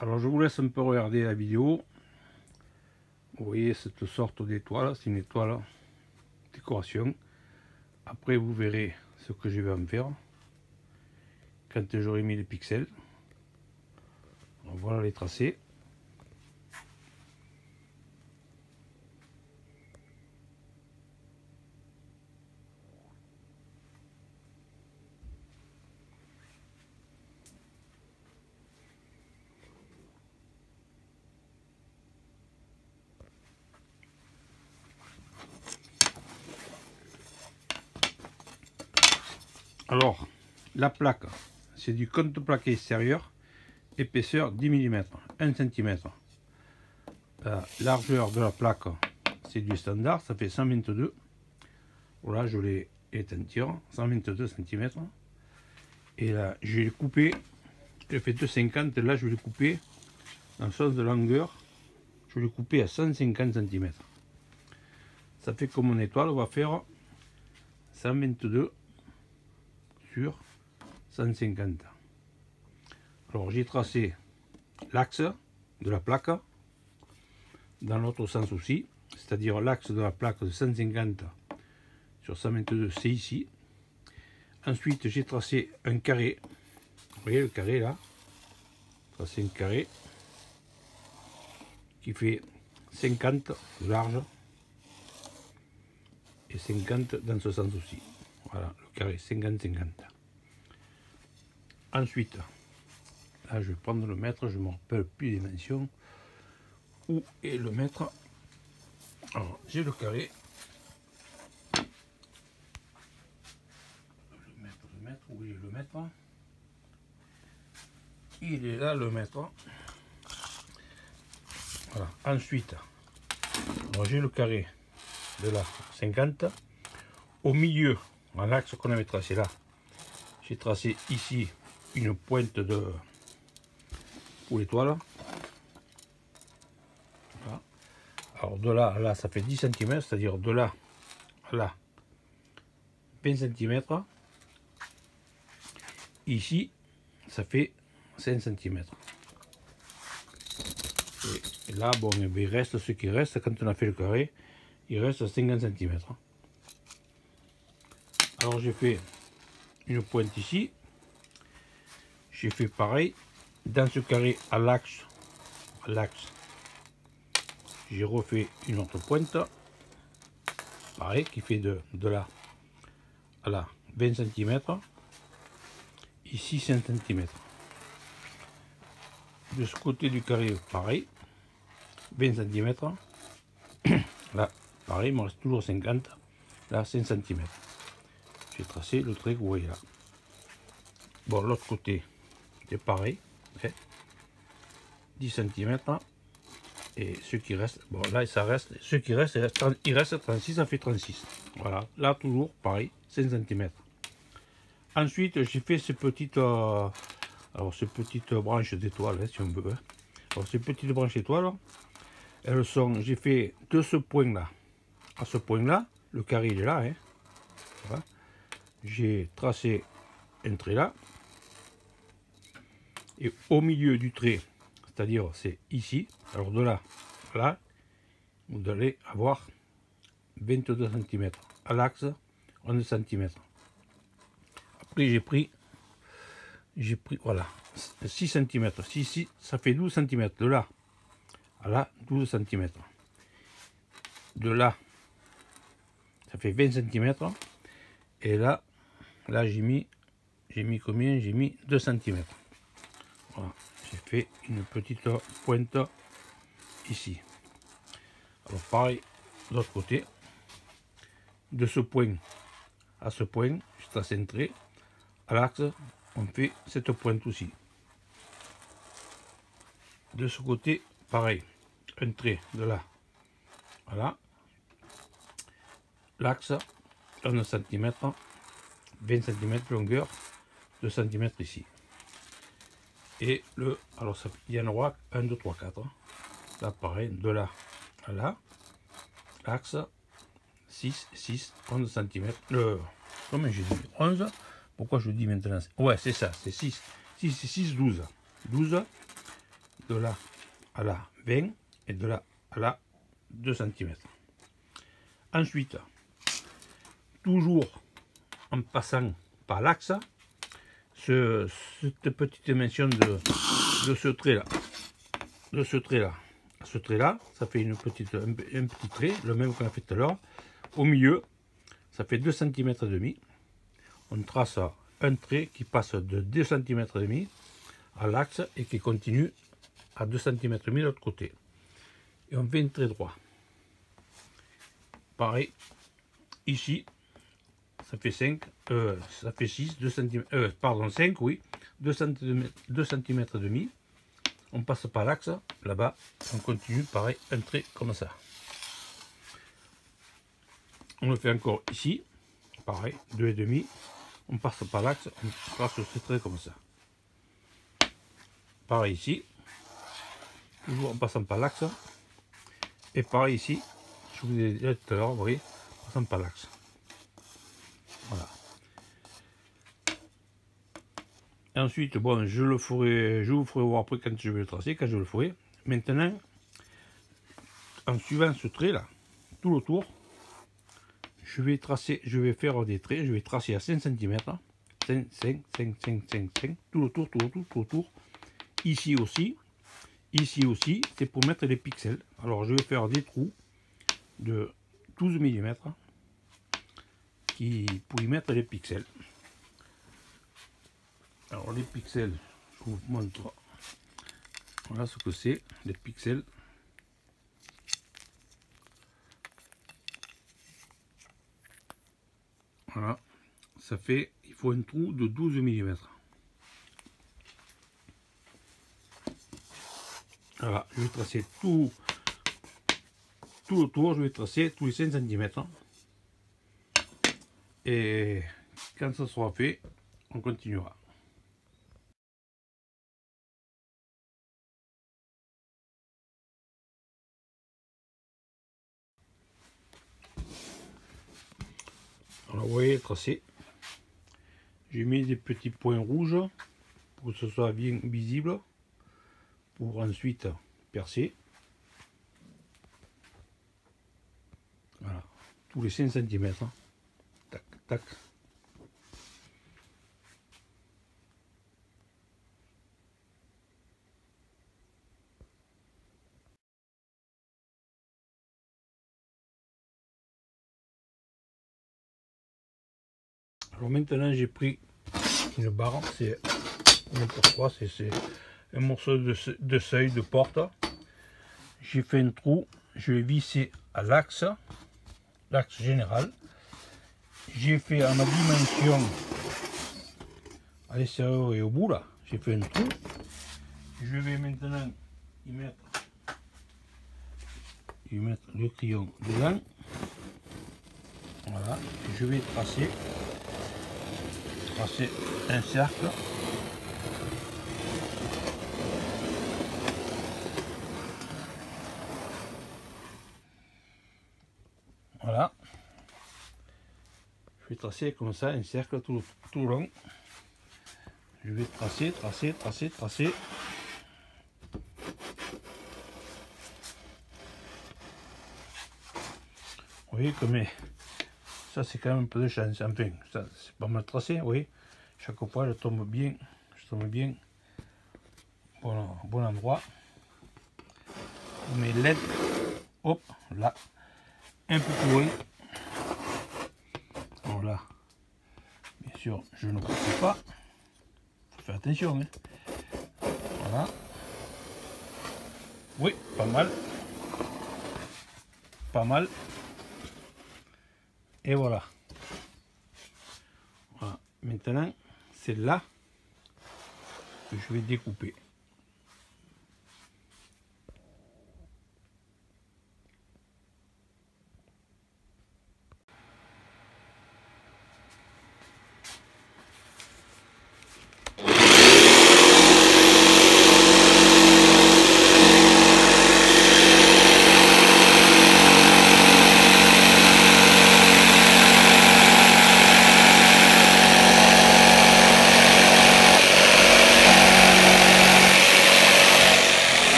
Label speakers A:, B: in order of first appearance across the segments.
A: Alors je vous laisse un peu regarder la vidéo. Vous voyez cette sorte d'étoile, c'est une étoile décoration. Après vous verrez ce que je vais en faire quand j'aurai mis les pixels. Alors, voilà les tracés. Alors, la plaque, c'est du contreplaqué extérieur, épaisseur 10 mm, 1 cm. La largeur de la plaque, c'est du standard, ça fait 122. Voilà, je l'ai éteint, 122 cm. Et là, je vais le couper, je fais 2,50, là je vais le couper dans le sens de longueur, je vais le couper à 150 cm. Ça fait comme mon étoile, on va faire 122 sur 150. Alors j'ai tracé l'axe de la plaque dans l'autre sens aussi, c'est-à-dire l'axe de la plaque de 150 sur 122, c'est ici. Ensuite j'ai tracé un carré, vous voyez le carré là, tracé un carré qui fait 50 de large et 50 dans ce sens aussi. Voilà, le carré 50-50. Ensuite, là je vais prendre le mètre, je ne me rappelle plus les dimensions. Où est le mètre? Alors j'ai le carré. Le mètre, où est le mètre? Il est là le mètre. Voilà. Ensuite, j'ai le carré de la 50. Au milieu, en l'axe qu'on avait tracé là, j'ai tracé ici une pointe de pour l'étoile. Voilà. Alors de là à là, ça fait 10 cm, c'est-à-dire de là à là, 20 cm. Ici, ça fait 5 cm. Et là, bon, il reste ce qui reste. Quand on a fait le carré, il reste 50 cm. Alors j'ai fait une pointe ici. J'ai fait pareil. Dans ce carré à l'axe, j'ai refait une autre pointe. Pareil, qui fait de là à là 20 cm. Ici 5 cm. De ce côté du carré, pareil. 20 cm. Là, pareil, il me reste toujours 50. Là, 5 cm. J'ai tracé le trait que vous voyez là. Bon, l'autre côté, c'est pareil. 10 cm. Et ce qui reste, bon là, ça reste, ce qui reste, il reste 36, ça fait 36. Voilà, là, toujours pareil, 5 cm. Ensuite, j'ai fait ces petites, alors ces petites branches d'étoiles, hein, si on veut. Hein. Alors, ces petites branches d'étoiles, elles sont, j'ai fait de ce point-là à ce point-là, le carré il est là, hein. Voilà. J'ai tracé un trait là, et au milieu du trait, c'est-à-dire c'est ici, alors de là à là, vous allez avoir 22 cm, à l'axe 11 cm. Après j'ai pris voilà 6 cm, ici ça fait 12 cm, de là à là 12 cm, de là ça fait 20 cm, et là j'ai mis combien? J'ai mis 2 cm. Voilà, j'ai fait une petite pointe ici. Alors pareil, de l'autre côté, de ce point à ce point, je trace un trait, à l'axe, on fait cette pointe aussi. De ce côté, pareil, un trait de là, voilà, l'axe, 1 cm, 20 cm de longueur, 2 cm ici. Et le, alors ça, il y en aura 1, 2, 3, 4. Là pareil, de là à là, l'axe 6, 11 cm. Comment j'ai dit 11? Pourquoi je dis maintenant? Ouais, c'est ça, c'est 6. 6 et 6, 12. 12 de là à là 20 et de là à là 2 cm. Ensuite, toujours en passant par l'axe, cette petite dimension de ce trait là, ce trait là, ça fait un petit trait, le même qu'on a fait tout à l'heure. Au milieu, ça fait 2 cm et demi. On trace un trait qui passe de 2 cm et demi à l'axe et qui continue à 2 cm et demi de l'autre côté. Et on fait un trait droit. Pareil, ici, ça fait 5, ça fait 6, 2 cm, pardon, 5, oui, 2 cm et demi. On passe par l'axe, là-bas, on continue, pareil, un trait comme ça. On le fait encore ici, pareil, 2,5. On passe par l'axe, on trace ce trait comme ça. Pareil ici, toujours en passant par l'axe. Et pareil ici, je vous ai dit tout à l'heure, vous voyez, en passant par l'axe. Voilà. Et ensuite, bon, je vous ferai voir après quand je vais le tracer, quand je le ferai. Maintenant, en suivant ce trait là, tout le tour, je vais faire des traits, je vais tracer à 5 cm, 5, 5, 5, 5, 5, 5, tout le tour, tout le tour, tout le tour. Ici aussi, c'est pour mettre les pixels. Alors je vais faire des trous de 12 mm pour y mettre les pixels. Alors les pixels, je vous montre, voilà ce que c'est, les pixels. Voilà, ça fait, il faut un trou de 12 mm. Voilà, je vais tracer tout le tour, je vais tracer tous les 5 cm. Et quand ça sera fait, on continuera. Alors vous voyez tracé, j'ai mis des petits points rouges pour que ce soit bien visible, pour ensuite percer. Voilà, tous les 5 cm. Tac, tac. Alors maintenant j'ai pris une barre, c'est n'importe quoi, c'est un morceau de seuil de porte. J'ai fait un trou, je vais visser à l'axe général. J'ai fait à ma dimension à l'extérieur et au bout là, j'ai fait un trou. Je vais maintenant y mettre le crayon dedans. Voilà, je vais tracer un cercle. Voilà, je vais tracer comme ça un cercle tout long. Je vais tracer. Vous voyez que ça c'est quand même un peu de chance. Enfin, ça c'est pas mal tracé, vous voyez. Chaque fois je tombe bien bon endroit. Mes LED, hop, là, un peu plus loin. Alors là, bien sûr, je ne coupe pas. Faut faire attention, hein. Voilà. Oui, pas mal. Pas mal. Et voilà. Voilà. Maintenant, c'est là que je vais découper.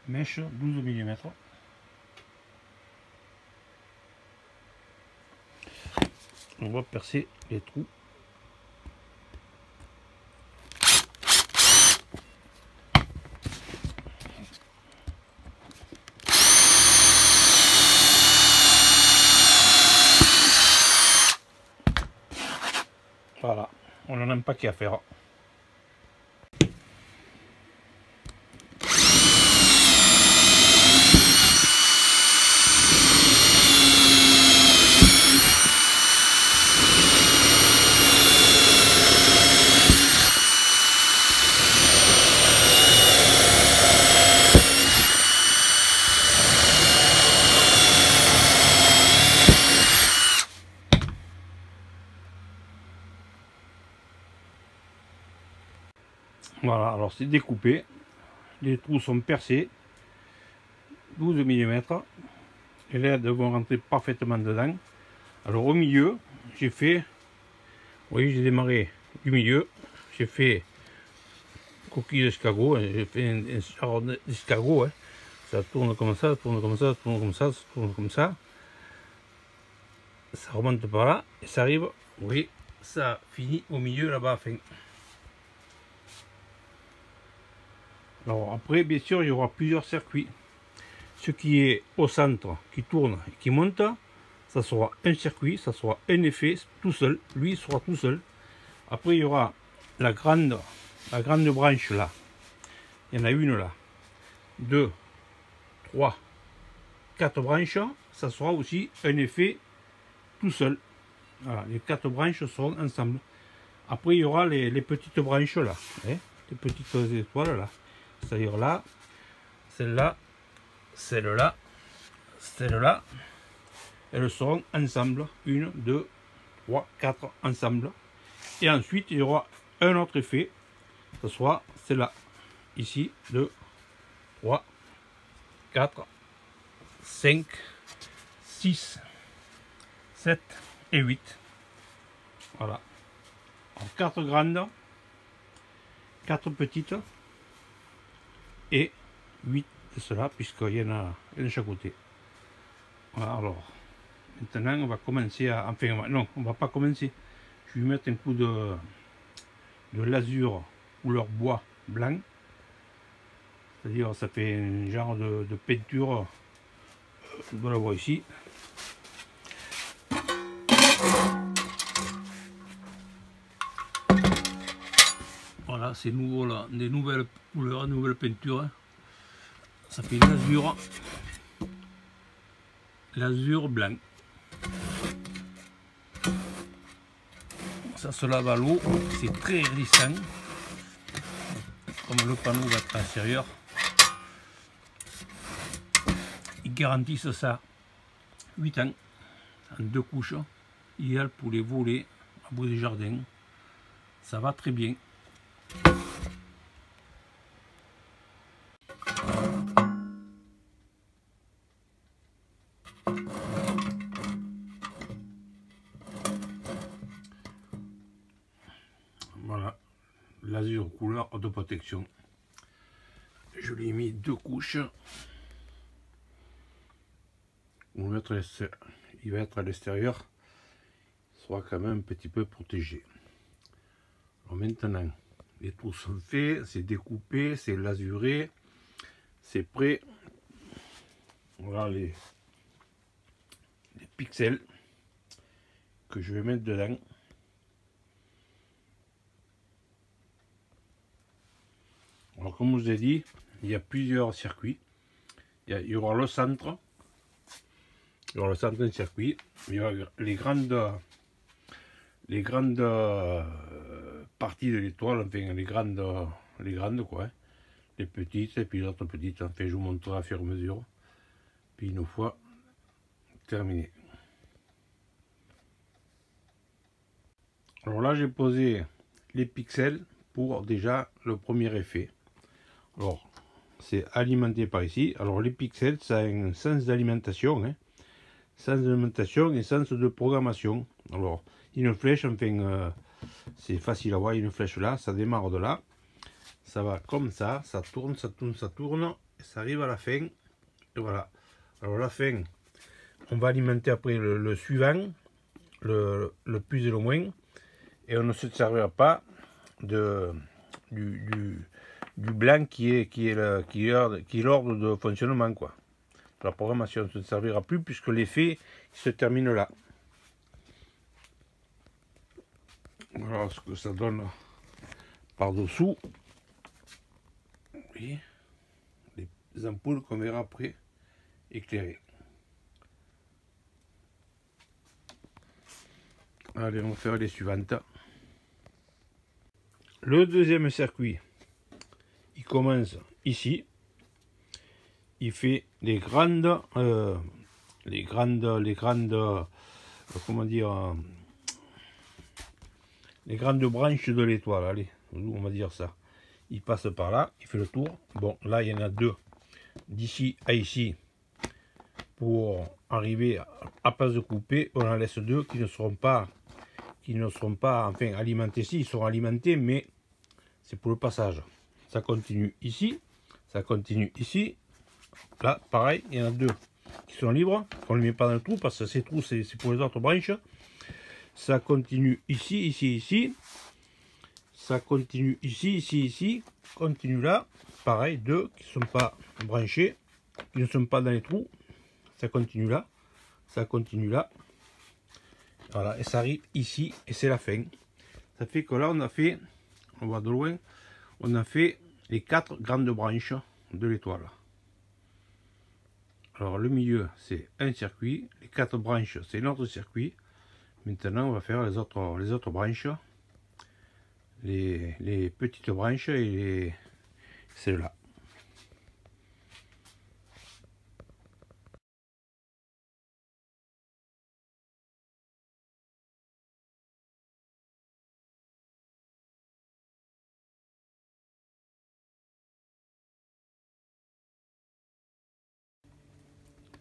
A: mèche 12 mm. On va percer les trous. Voilà, on en a un paquet à faire. Voilà, alors c'est découpé, les trous sont percés, 12 mm, les LED vont rentrer parfaitement dedans. Alors au milieu, j'ai fait, vous voyez, j'ai démarré du milieu, j'ai fait coquille d'escargot, j'ai fait un genre d'escargot, hein. Ça tourne comme ça, tourne comme ça, tourne comme ça, tourne comme ça. Ça remonte par là et ça arrive, vous voyez, ça finit au milieu là-bas à la fin. Alors après, bien sûr, il y aura plusieurs circuits. Ce qui est au centre, qui tourne et qui monte, ça sera un circuit, ça sera un effet tout seul. Lui, il sera tout seul. Après, il y aura la grande branche là. Il y en a une là. 2, 3, 4 branches. Ça sera aussi un effet tout seul. Voilà, les 4 branches seront ensemble. Après, il y aura les petites branches là. Hein, les petites étoiles là. C'est-à-dire là, celle-là, celle-là, celle-là, elles seront ensemble, 1, 2, 3, 4 ensemble. Et ensuite, il y aura un autre effet, ce sera celle-là, ici, 2, 3, 4, 5, 6, 7 et 8. Voilà. Alors, 4 grandes, 4 petites et 8 de cela, puisqu'il y en a de chaque côté. Voilà, alors, maintenant on va commencer à... Enfin, non, on va pas commencer. Je vais mettre un coup de lasure couleur bois blanc. C'est-à-dire, ça fait un genre de peinture. On doit la voir ici. Voilà, c'est nouveau là, des nouvelles couleurs, nouvelles peintures. Ça fait l'azur blanc. Ça se lave à l'eau, c'est très glissant. Comme le panneau va être à l'intérieur, ils garantissent ça 8 ans en 2 couches, idéal pour les volets à bout des jardins. Ça va très bien. Voilà, l'azur couleur de protection. Je lui ai mis 2 couches. On va mettre il va être à l'extérieur, il sera quand même un petit peu protégé. Alors maintenant, les trous sont faits, c'est découpé, c'est lasuré, c'est prêt. Voilà les pixels que je vais mettre dedans. Alors comme je vous ai dit, il y a plusieurs circuits. Il y aura le centre. Il y aura le centre d'un circuit. Il y aura les grandes parties de l'étoile, enfin les grandes quoi. Hein. Les petites et puis les autres petites. Enfin je vous montrerai à fur et à mesure. Puis une fois terminé. Alors là j'ai posé les pixels pour déjà le premier effet. Alors c'est alimenté par ici. Alors les pixels ça a un sens d'alimentation, hein. Sens d'alimentation et sens de programmation. Alors une flèche, enfin c'est facile à voir, une flèche là, ça démarre de là, ça va comme ça tourne, ça tourne, ça tourne, et ça arrive à la fin. Et voilà. Alors la fin, on va alimenter après le suivant, le plus et le moins. Et on ne se servira pas du blanc qui est l'ordre de fonctionnement, quoi. La programmation ne se servira plus puisque l'effet se termine là. Voilà ce que ça donne par-dessous. Oui, les ampoules qu'on verra après éclairées. Allez, on va faire les suivantes. Le deuxième circuit, il commence ici. Il fait les grandes comment dire, les grandes branches de l'étoile. Allez, on va dire ça. Il passe par là, il fait le tour. Bon, là il y en a deux d'ici à ici pour arriver à place de couper. On en laisse deux qui ne seront pas enfin alimentés. Si, ils seront alimentés, mais c'est pour le passage. Ça continue ici, ça continue ici. Là, pareil, il y en a deux qui sont libres. On ne les met pas dans le trou parce que ces trous, c'est pour les autres branches. Ça continue ici, ici, ici. Ça continue ici, ici, ici. Continue là. Pareil, deux qui ne sont pas branchés, qui ne sont pas dans les trous. Ça continue là. Ça continue là. Voilà, et ça arrive ici, et c'est la fin. Ça fait que là, on a fait, on va de loin, on a fait les 4 grandes branches de l'étoile. Alors le milieu c'est un circuit, les 4 branches c'est notre circuit. Maintenant on va faire les autres branches, les petites branches et celles-là.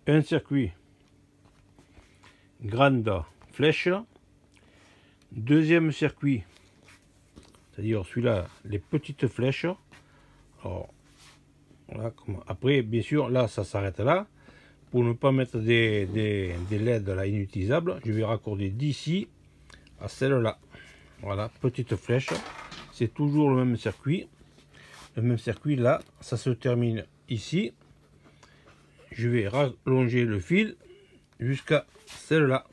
A: Un circuit, grande flèche. Deuxième circuit, c'est-à-dire celui-là, les petites flèches. Alors, voilà, après, bien sûr, là, ça s'arrête là. Pour ne pas mettre des LED là inutilisables, je vais raccorder d'ici à celle-là. Voilà, petite flèche. C'est toujours le même circuit. Le même circuit, là, ça se termine ici. Je vais rallonger le fil jusqu'à celle-là.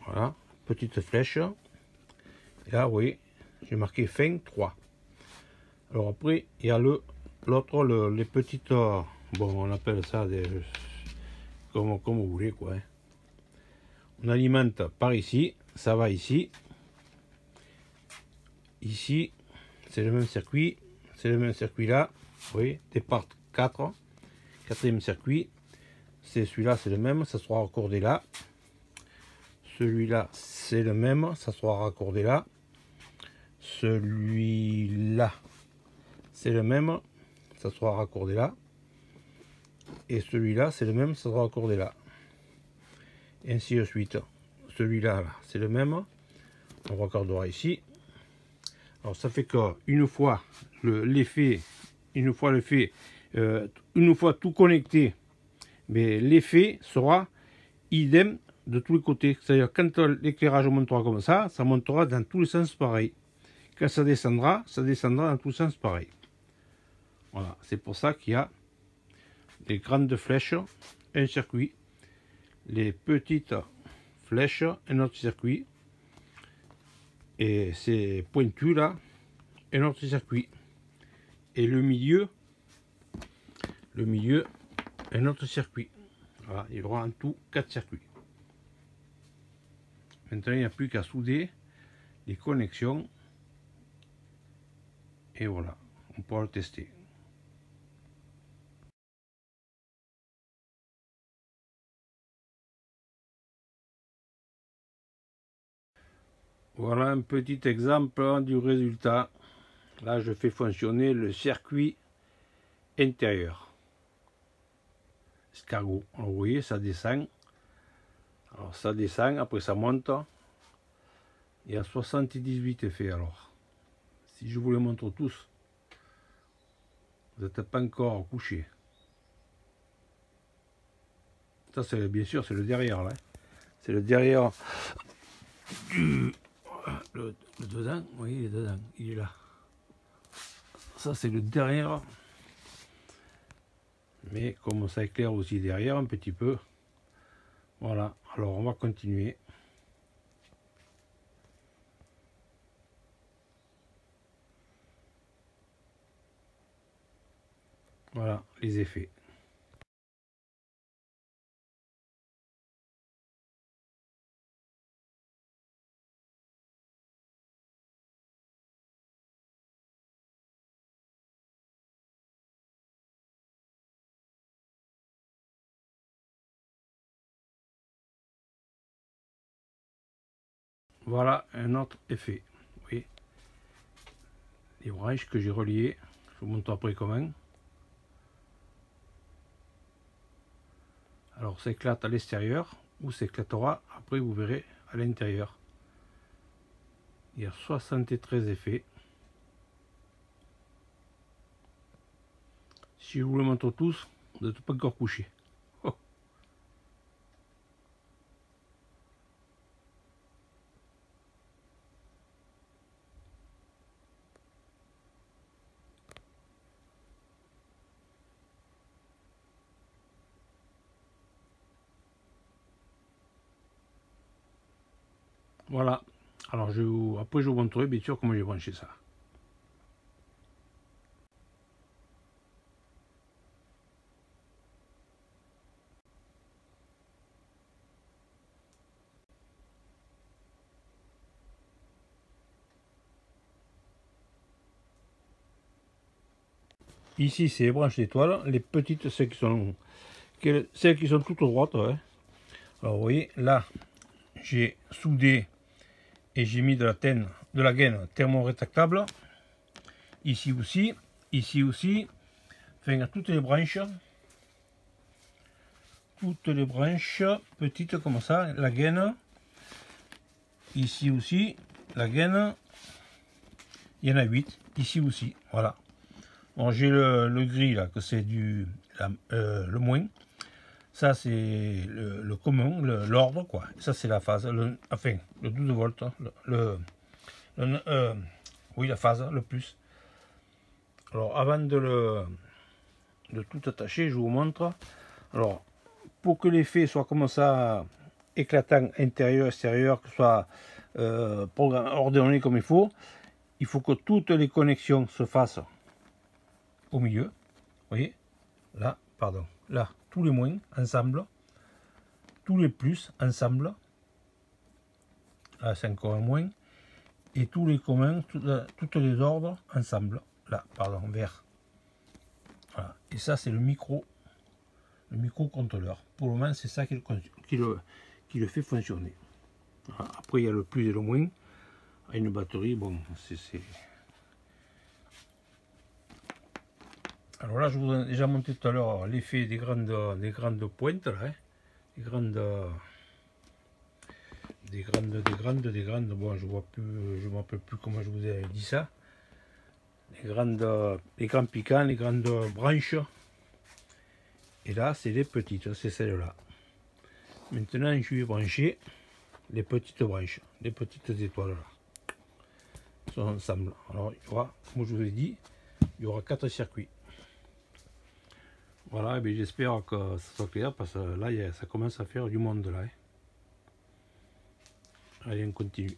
A: Voilà, petite flèche. Et là, vous voyez, j'ai marqué fin 3. Alors après, il y a l'autre, les petites, bon, on appelle ça des, comme vous voulez, quoi. Hein. On alimente par ici, ça va ici. Ici, c'est le même circuit, c'est le même circuit là. Vous voyez, départ 4. Quatrième circuit, c'est celui-là, c'est le même, ça sera raccordé là. Celui-là, c'est le même, ça sera raccordé là. Celui-là, c'est le même, ça sera raccordé là. Et celui-là, c'est le même, ça sera raccordé là. Et ainsi de suite. Celui-là, c'est le même, on raccordera ici. Alors ça fait qu'une fois l'effet, une fois tout connecté, mais l'effet sera idem de tous les côtés. C'est-à-dire quand l'éclairage montera comme ça montera dans tous les sens pareil. Quand ça descendra dans tous les sens pareil. Voilà, c'est pour ça qu'il y a les grandes flèches, un circuit, les petites flèches, un autre circuit, et ces pointus là, un autre circuit, et le milieu, un autre circuit. Voilà, il y aura en tout 4 circuits. Maintenant, il n'y a plus qu'à souder les connexions. Et voilà, on pourra le tester. Voilà un petit exemple du résultat. Là, je fais fonctionner le circuit intérieur. Escargot. Alors, vous voyez, ça descend. Alors, ça descend, après ça monte. Il y a 78 effets alors. Si je vous les montre tous, Vous n'êtes pas encore couché. Ça, c'est bien sûr, c'est le derrière là. C'est le derrière du. Le dedans, oui, il est dedans, il est là. Ça, c'est le derrière. Mais comme ça éclaire aussi derrière un petit peu. Voilà, alors on va continuer. Voilà les effets. Voilà un autre effet. Vous voyez les branches que j'ai reliées. Je vous montre après comment. Alors ça éclate à l'extérieur ou ça éclatera après, vous verrez, à l'intérieur. Il y a 73 effets. Si je vous le montre tous, vous n'êtes pas encore couché. Oh. Voilà. Alors après je vous montrerai bien sûr comment j'ai branché ça. Ici c'est les branches d'étoiles, les petites, celles qui sont toutes droites. Ouais. Alors vous voyez là j'ai soudé et j'ai mis de la gaine thermo-rétractable. Ici aussi, enfin à toutes les branches petites comme ça, la gaine. Ici aussi, la gaine, il y en a 8, ici aussi, voilà. Bon, j'ai le gris là, que c'est le moins. Ça c'est le commun, l'ordre quoi. Ça c'est la phase, enfin le 12 volts, oui la phase, le plus. Alors avant de tout attacher, je vous montre. Alors pour que l'effet soit comme ça, éclatant intérieur, extérieur, que ce soit ordonné comme il faut que toutes les connexions se fassent au milieu. Vous voyez, là, pardon, là, tous les moins ensemble, tous les plus ensemble, là c'est encore un moins, et tous les communs, toutes les ordres ensemble, là, pardon, vert. Voilà. Et ça c'est le microcontrôleur. Pour le moment c'est ça qui le fait fonctionner. Voilà. Après il y a le plus et le moins. À une batterie, bon, c'est... Alors là, je vous ai déjà montré tout à l'heure l'effet des grandes pointes, là, hein. Des grandes, bon, je vois plus, je me rappelle plus comment je vous ai dit ça. Les grands piquants, les grandes branches. Et là, c'est les petites, c'est celles-là. Maintenant, je vais brancher les petites branches, les petites étoiles là. Sont ensemble. Alors, il y aura, comme je vous ai dit, il y aura 4 circuits. Voilà, j'espère que ça soit clair parce que là, ça commence à faire du monde là. Hein. Allez, on continue.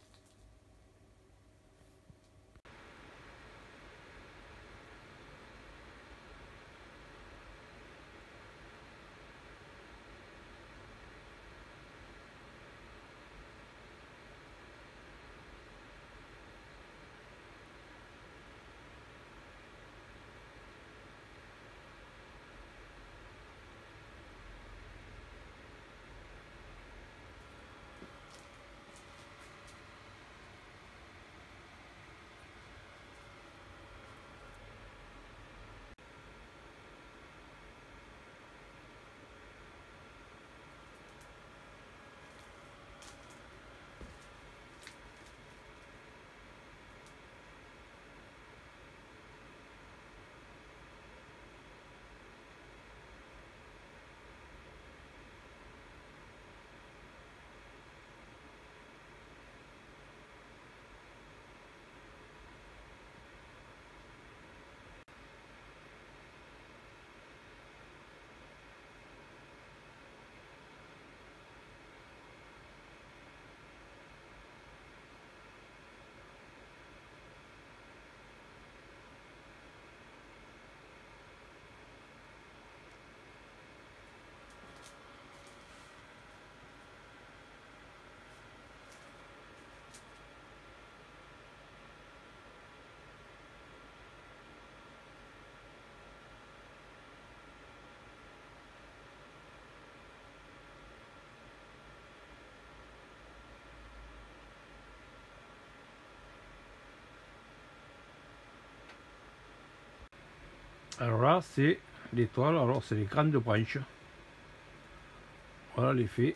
A: Alors là, c'est l'étoile, alors c'est les grandes branches. Voilà l'effet.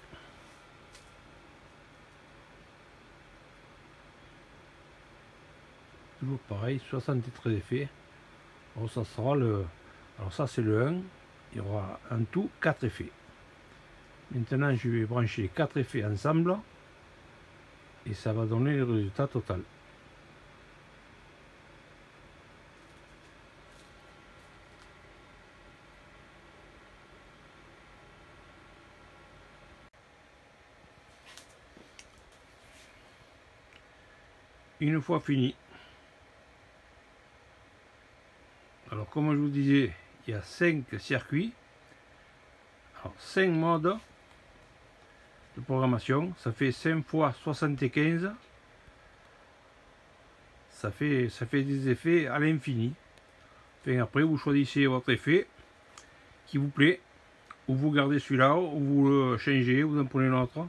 A: Toujours pareil, 73 effets. Alors ça sera le... Alors ça c'est le 1. Il y aura en tout 4 effets. Maintenant je vais brancher les 4 effets ensemble. Et ça va donner le résultat total. Une fois fini, alors comme je vous disais, il y a 5 circuits, alors 5 modes de programmation, ça fait 5 fois 75, ça fait des effets à l'infini. Enfin, après vous choisissez votre effet qui vous plaît, ou vous gardez celui-là, ou vous le changez, vous en prenez un autre.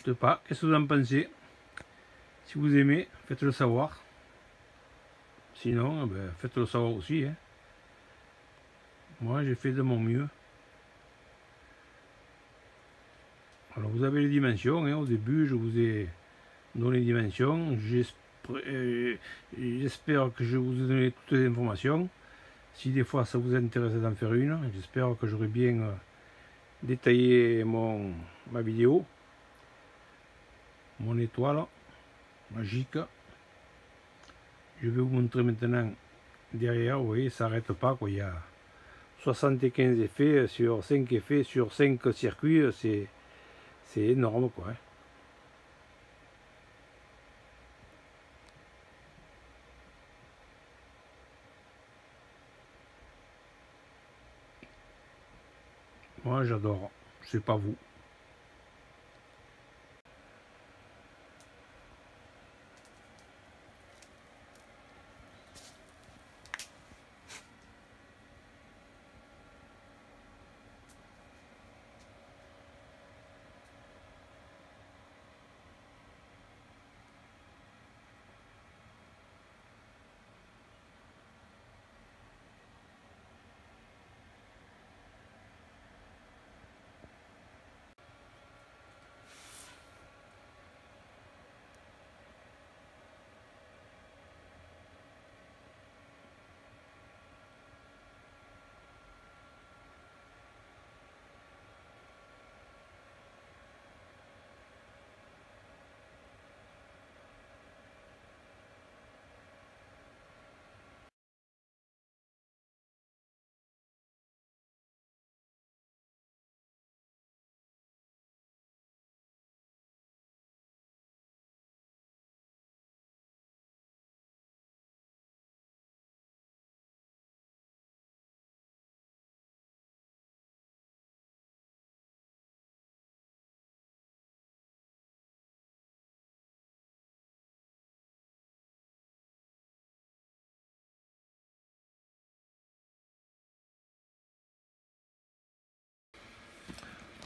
A: De pas, qu'est-ce que vous en pensez? Si vous aimez, faites-le savoir. Sinon, ben, faites-le savoir aussi. Hein. Moi, j'ai fait de mon mieux. Alors, vous avez les dimensions. Hein. Au début, je vous ai donné les dimensions. J'espère que je vous ai donné toutes les informations. Si des fois ça vous intéresse d'en faire une, j'espère que j'aurai bien détaillé ma vidéo. Mon étoile magique. Je vais vous montrer maintenant derrière, vous voyez, ça n'arrête pas, quoi. Il y a 75 effets sur 5 effets sur 5 circuits, c'est énorme, quoi. Hein. Moi j'adore, je sais pas vous.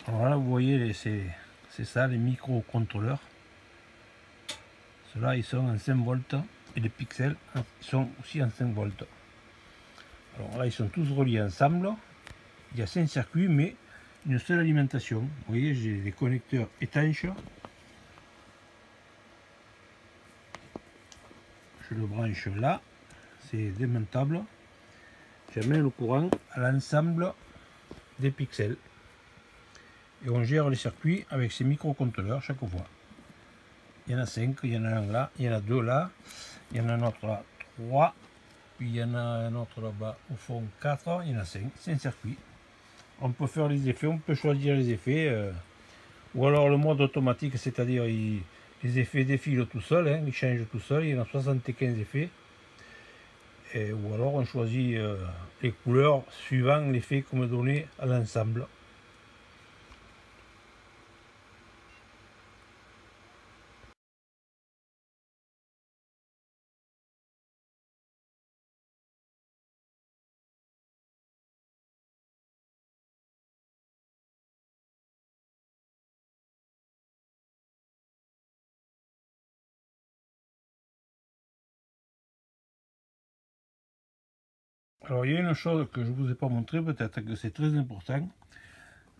A: Alors là vous voyez, c'est ça les microcontrôleurs. Ceux-là ils sont en 5 volts et les pixels sont aussi en 5 volts. Alors là ils sont tous reliés ensemble. Il y a 5 circuits mais une seule alimentation. Vous voyez, j'ai des connecteurs étanches. Je le branche là, c'est démontable. J'amène le courant à l'ensemble des pixels. Et on gère les circuits avec ces microcontrôleurs chaque fois. Il y en a 5, il y en a un là, il y en a 2 là, il y en a un autre là, 3, puis il y en a un autre là-bas au fond 4, il y en a 5, c'est un circuit. On peut faire les effets, on peut choisir les effets, ou alors le mode automatique, c'est-à-dire les effets défilent tout seul, hein, ils changent tout seul, il y en a 75 effets. Ou alors on choisit les couleurs suivant l'effet qu'on me donnait à l'ensemble. Alors il y a une chose que je ne vous ai pas montré, peut-être que c'est très important,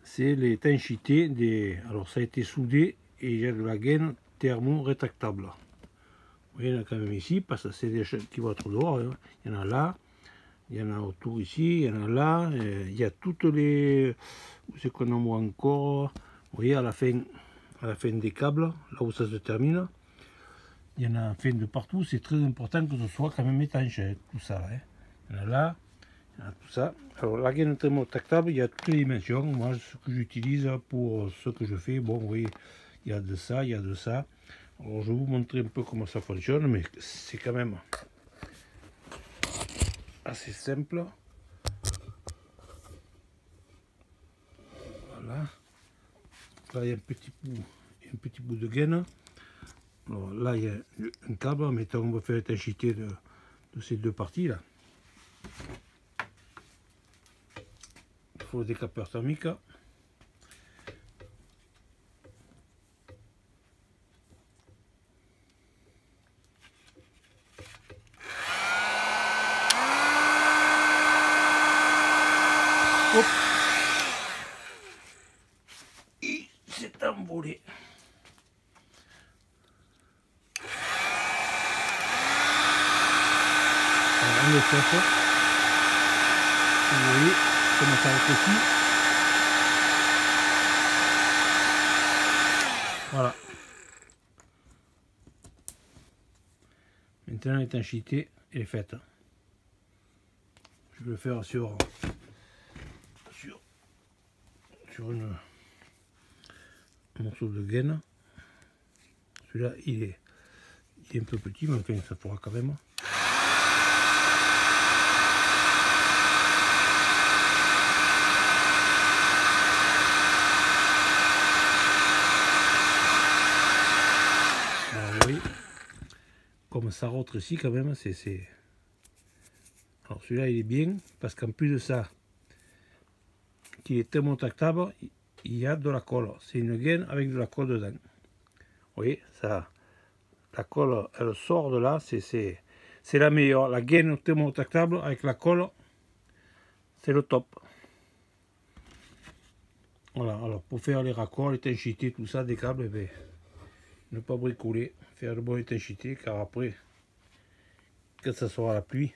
A: c'est l'étanchéité des... Alors ça a été soudé et il y a de la gaine thermo-rétractable. Vous voyez, il y en a quand même ici, parce que c'est des choses qui vont être dehors. Hein. Il y en a là, il y en a autour ici, il y en a là, il y a toutes les... Où c'est qu'on en voit encore? Vous voyez, à la fin des câbles, là où ça se termine, il y en a en fin de partout. C'est très important que ce soit quand même étanche, tout ça. Hein. Il y en a là, il y en a tout ça. Alors la gaine thermo-rétractable, il y a toutes les dimensions. Moi, ce que j'utilise pour ce que je fais, bon, vous voyez, il y a de ça, il y a de ça. Alors je vais vous montrer un peu comment ça fonctionne, mais c'est quand même assez simple. Voilà. Là il y a un petit bout de gaine. Alors là il y a un câble, mettons on va faire l'étanchéité de ces deux parties là. Il faut le décapeur thermique. Hop. Il s'est envolé. Alors on le fait. Vous voyez comment ça rétrécit. Voilà. Maintenant l'étanchéité est faite. Je vais le faire sur un morceau de gaine. Celui-là il est un peu petit, mais enfin ça pourra quand même. Alors, vous voyez, comme ça rétrécit quand même, c'est... Alors celui-là il est bien, parce qu'en plus de ça, qui est thermotractable, il y a de la colle. C'est une gaine avec de la colle dedans. Vous voyez, ça, la colle, elle sort de là, c'est la meilleure. La gaine thermotractable avec la colle, c'est le top. Voilà, alors pour faire les raccords, l'étanchéité, tout ça, des câbles, ben, ne pas bricoler, faire de bonne étanchéité, car après, quand ça sera la pluie,